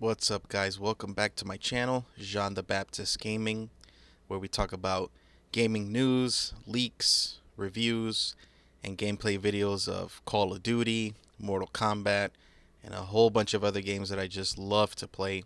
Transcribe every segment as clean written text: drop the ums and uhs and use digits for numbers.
What's up, guys? Welcome back to my channel, Jean the Baptist Gaming, where we talk about gaming news, leaks, reviews, and gameplay videos of Call of Duty, Mortal Kombat, and a whole bunch of other games that I just love to play.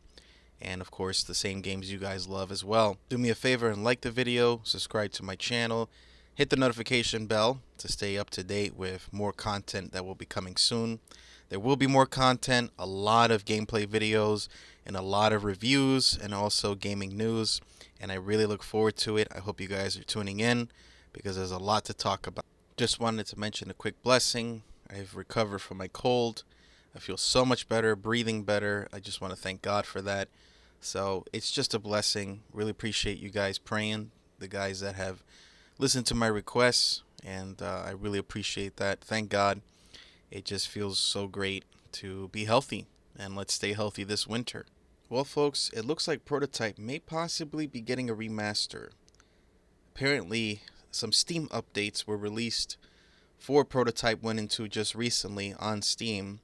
And of course, the same games you guys love as well. Do me a favor and like the video, subscribe to my channel, hit the notification bell to stay up to date with more content that will be coming soon. There will be more content, a lot of gameplay videos, and a lot of reviews, and also gaming news. And I really look forward to it. I hope you guys are tuning in because there's a lot to talk about. Just wanted to mention a quick blessing. I've recovered from my cold. I feel so much better, breathing better. I just want to thank God for that. So it's just a blessing. Really appreciate you guys praying, the guys that have listened to my requests, and I really appreciate that. Thank God. It just feels so great to be healthy, and let's stay healthy this winter. Well, folks, it looks like Prototype may possibly be getting a remaster. Apparently, some Steam updates were released for Prototype 1 and 2 just recently on Steam,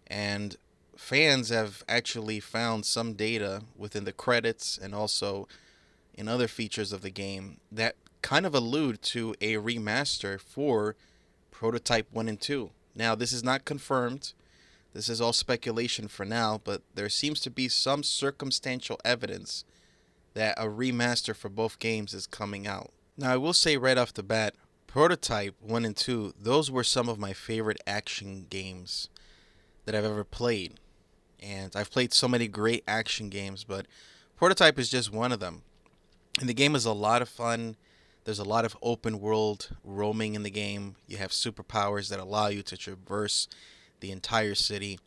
and fans have actually found some data within the credits and also in other features of the game that kind of allude to a remaster for Prototype 1 and 2. Now, this is not confirmed. This is all speculation for now, but there seems to be some circumstantial evidence that a remaster for both games is coming out. Now, I will say right off the bat, Prototype 1 and 2, those were some of my favorite action games that I've ever played. And I've played so many great action games, but Prototype is just one of them. And the game is a lot of fun. There's a lot of open world roaming in the game. You have superpowers that allow you to traverse the entire city.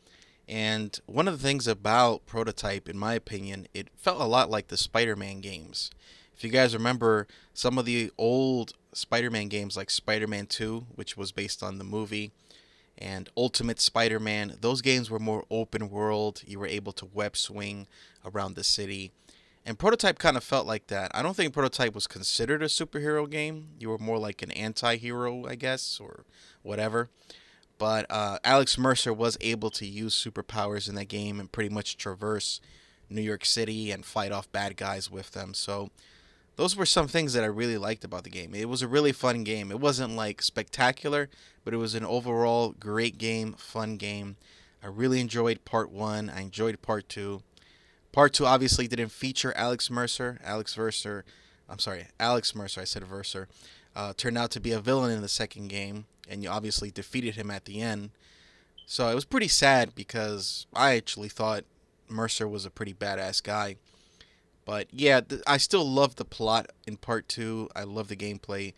And one of the things about Prototype, in my opinion, it felt a lot like the Spider-Man games. If you guys remember some of the old Spider-Man games like Spider-Man 2, which was based on the movie, and Ultimate Spider-Man, those games were more open world. You were able to web swing around the city. And Prototype kind of felt like that. I don't think Prototype was considered a superhero game. You were more like an anti-hero, I guess, or whatever. But Alex Mercer was able to use superpowers in that game and pretty much traverse New York City and fight off bad guys with them. So those were some things that I really liked about the game. It was a really fun game. It wasn't like spectacular, but it was an overall great game, fun game. I really enjoyed part 1. I enjoyed part 2. Part 2 obviously didn't feature Alex Mercer. Alex Mercer, I said Mercer. Turned out to be a villain in the second game, and you obviously defeated him at the end. So it was pretty sad because I actually thought Mercer was a pretty badass guy. But yeah, I still love the plot in part 2. I love the gameplay.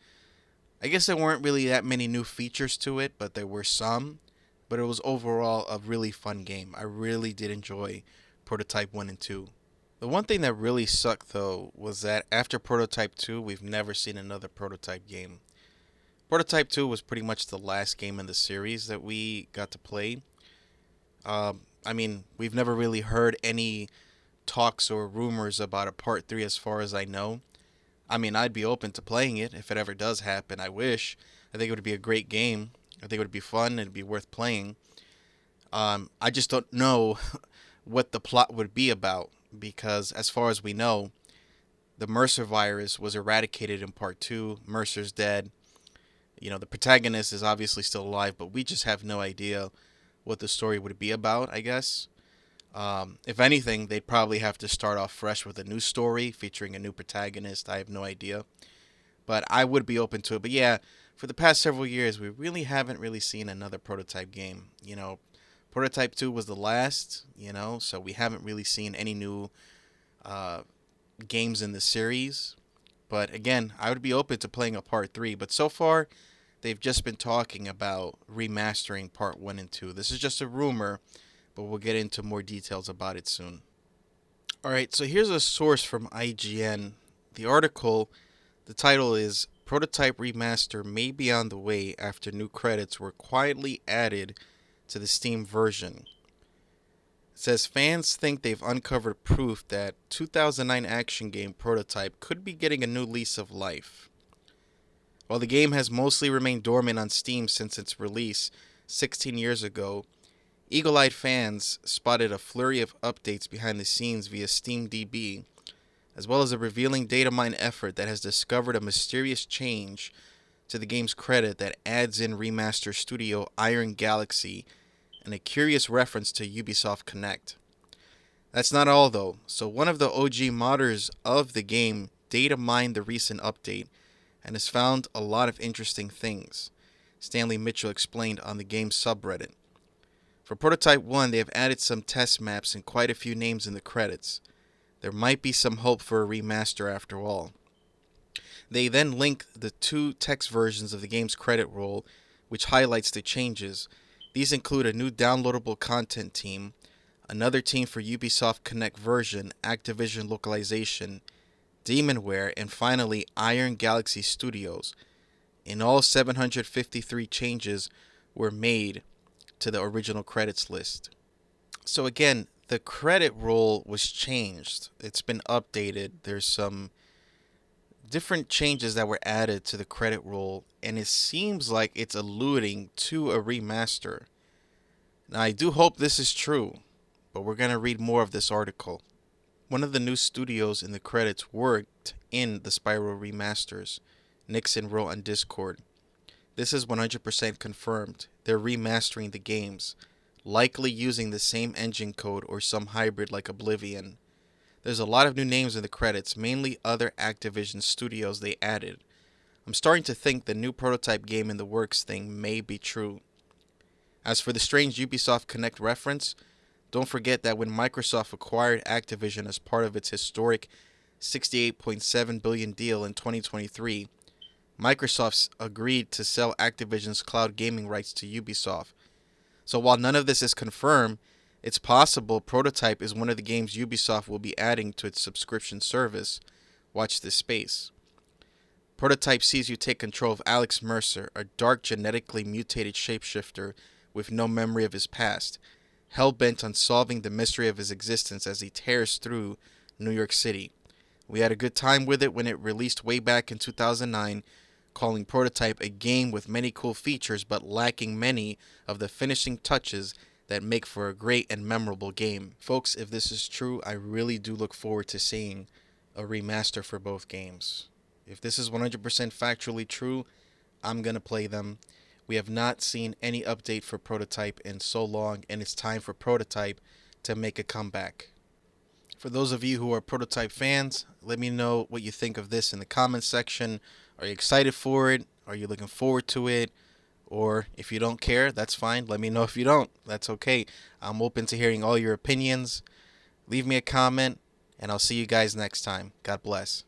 I guess there weren't really that many new features to it, but there were some. But it was overall a really fun game. I really did enjoy Prototype 1 and 2. The one thing that really sucked, though, was that after Prototype 2, we've never seen another Prototype game. Prototype 2 was pretty much the last game in the series that we got to play. We've never really heard any talks or rumors about a Part 3 as far as I know. I'd be open to playing it if it ever does happen. I wish. I think it would be a great game. I think it would be fun. It'd be worth playing. I just don't know what the plot would be about because, as far as we know, the Mercer virus was eradicated in part 2. Mercer's dead. The protagonist is obviously still alive, but we just have no idea what the story would be about, I guess. If anything, they'd probably have to start off fresh with a new story featuring a new protagonist. I have no idea. But I would be open to it. But yeah, for the past several years, we really haven't really seen another Prototype game. Prototype 2 was the last, so we haven't really seen any new games in the series. But again, I would be open to playing a part 3. But so far, they've just been talking about remastering part 1 and 2. This is just a rumor, but we'll get into more details about it soon. Alright, so here's a source from IGN. The article, the title is Prototype Remaster May Be on the Way After New Credits Were Quietly Added to the Steam version. It says fans think they've uncovered proof that 2009 action game Prototype could be getting a new lease of life. While the game has mostly remained dormant on Steam since its release 16 years ago, Eagle-eyed fans spotted a flurry of updates behind the scenes via SteamDB, as well as a revealing data mine effort that has discovered a mysterious change to the game's credit that adds in remaster studio Iron Galaxy and a curious reference to Ubisoft Connect. That's not all though, so one of the OG modders of the game data mined the recent update and has found a lot of interesting things, Stanley Mitchell explained on the game's subreddit. For Prototype 1, they have added some test maps and quite a few names in the credits. There might be some hope for a remaster after all. They then link the two text versions of the game's credit roll, which highlights the changes. These include a new downloadable content team, another team for Ubisoft Connect version, Activision localization, Demonware, and finally Iron Galaxy Studios. In all, 753 changes were made to the original credits list. So again, the credit roll was changed. It's been updated. There's some different changes that were added to the credit roll, and it seems like it's alluding to a remaster. Now, I do hope this is true, but we're going to read more of this article. One of the new studios in the credits worked in the Spyro remasters, Nixon wrote on Discord. This is 100% confirmed. They're remastering the games, likely using the same engine code or some hybrid like Oblivion. There's a lot of new names in the credits, mainly other Activision studios they added. I'm starting to think the new prototype game in the works thing may be true. As for the strange Ubisoft Connect reference, don't forget that when Microsoft acquired Activision as part of its historic $68.7 billion deal in 2023, Microsoft agreed to sell Activision's cloud gaming rights to Ubisoft. So while none of this is confirmed, it's possible Prototype is one of the games Ubisoft will be adding to its subscription service. Watch this space. Prototype sees you take control of Alex Mercer, a dark genetically mutated shapeshifter with no memory of his past, hell-bent on solving the mystery of his existence as he tears through New York City. We had a good time with it when it released way back in 2009, calling Prototype a game with many cool features but lacking many of the finishing touches that make for a great and memorable game. Folks, if this is true, I really do look forward to seeing a remaster for both games. If this is 100% factually true, I'm going to play them. We have not seen any update for Prototype in so long, and it's time for Prototype to make a comeback. For those of you who are Prototype fans, let me know what you think of this in the comments section. Are you excited for it? Are you looking forward to it? Or if you don't care, that's fine. Let me know if you don't. That's okay. I'm open to hearing all your opinions. Leave me a comment, and I'll see you guys next time. God bless.